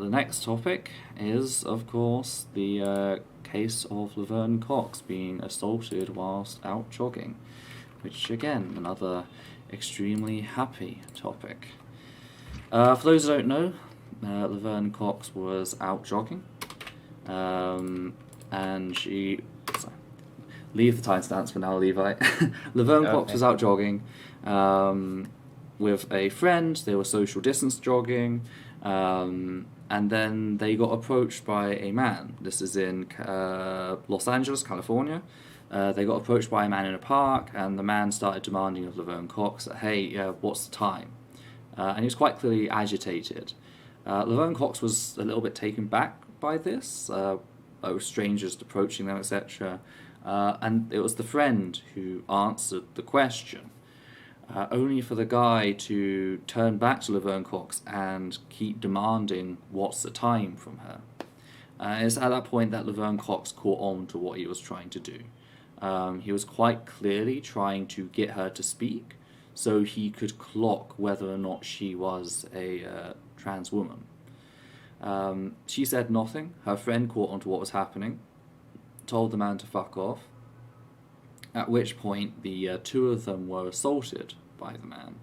the next topic is, of course, the case of Laverne Cox being assaulted whilst out jogging, which, again, another extremely happy topic. For those who don't know, Laverne Cox was out jogging, and she... Sorry, leave the timestamps for now, Levi. Laverne Cox was out jogging with a friend. They were social distance jogging, and then they got approached by a man. This is in Los Angeles, California. They got approached by a man in a park, and the man started demanding of Laverne Cox that, hey, what's the time? And he was quite clearly agitated. Laverne Cox was a little bit taken back by this, strangers approaching them, etc. And it was the friend who answered the question, only for the guy to turn back to Laverne Cox and keep demanding what's the time from her. It's at that point that Laverne Cox caught on to what he was trying to do. He was quite clearly trying to get her to speak so he could clock whether or not she was a trans woman. She said nothing. Her friend caught on to what was happening, told the man to fuck off, at which point the two of them were assaulted by the man.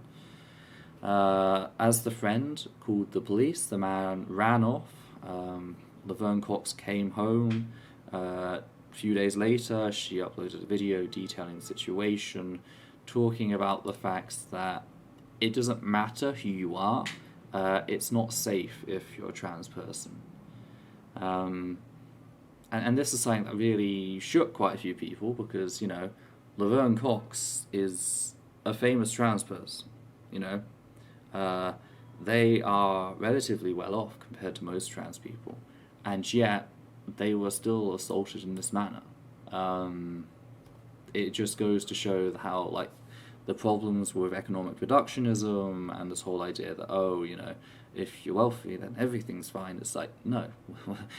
As the friend called the police, the man ran off. Laverne Cox came home. A few days later, she uploaded a video detailing the situation, talking about the fact that it doesn't matter who you are, it's not safe if you're a trans person. And this is something that really shook quite a few people because, Laverne Cox is a famous trans person, They are relatively well off compared to most trans people, and yet they were still assaulted in this manner. It just goes to show how, the problems with economic reductionism and this whole idea that, if you're wealthy, then everything's fine. It's no.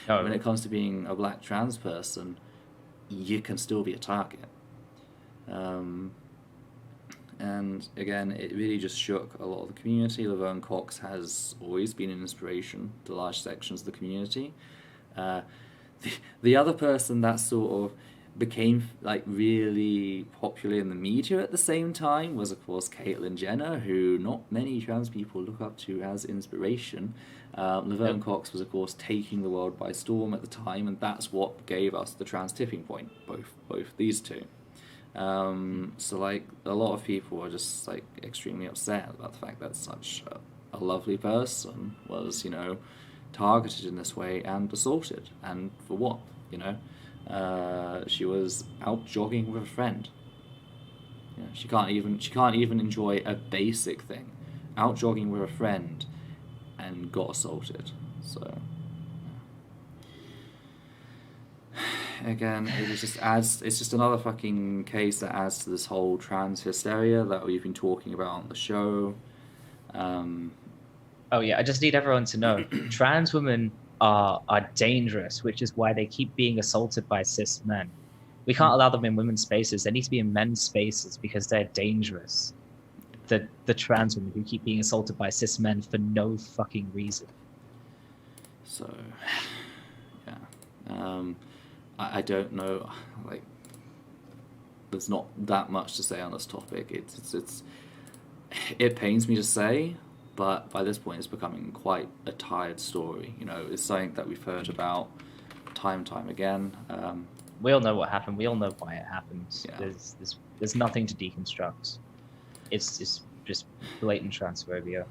When it comes to being a black trans person, you can still be a target. And again, it really just shook a lot of the community. Laverne Cox has always been an inspiration to large sections of the community. The other person that sort of became really popular in the media at the same time was, of course, Caitlyn Jenner, who not many trans people look up to as inspiration. Laverne Cox was, of course, taking the world by storm at the time, and that's what gave us the trans tipping point, both these two. So a lot of people are just extremely upset about the fact that such a lovely person was, targeted in this way and assaulted, and for what, she was out jogging with a friend. She can't even enjoy a basic thing. Out jogging with a friend and got assaulted. So again, it's just another fucking case that adds to this whole trans hysteria that we've been talking about on the show. Oh yeah, I just need everyone to know trans women are dangerous, which is why they keep being assaulted by cis men. We can't allow them in women's spaces. They need to be in men's spaces because they're dangerous. The trans women who keep being assaulted by cis men for no fucking reason. So, yeah. I don't know, there's not that much to say on this topic. It pains me to say, but by this point it's becoming quite a tired story. It's something that we've heard about time and time again. We all know what happened. We all know why it happened. Yeah. There's nothing to deconstruct. It's just blatant transphobia.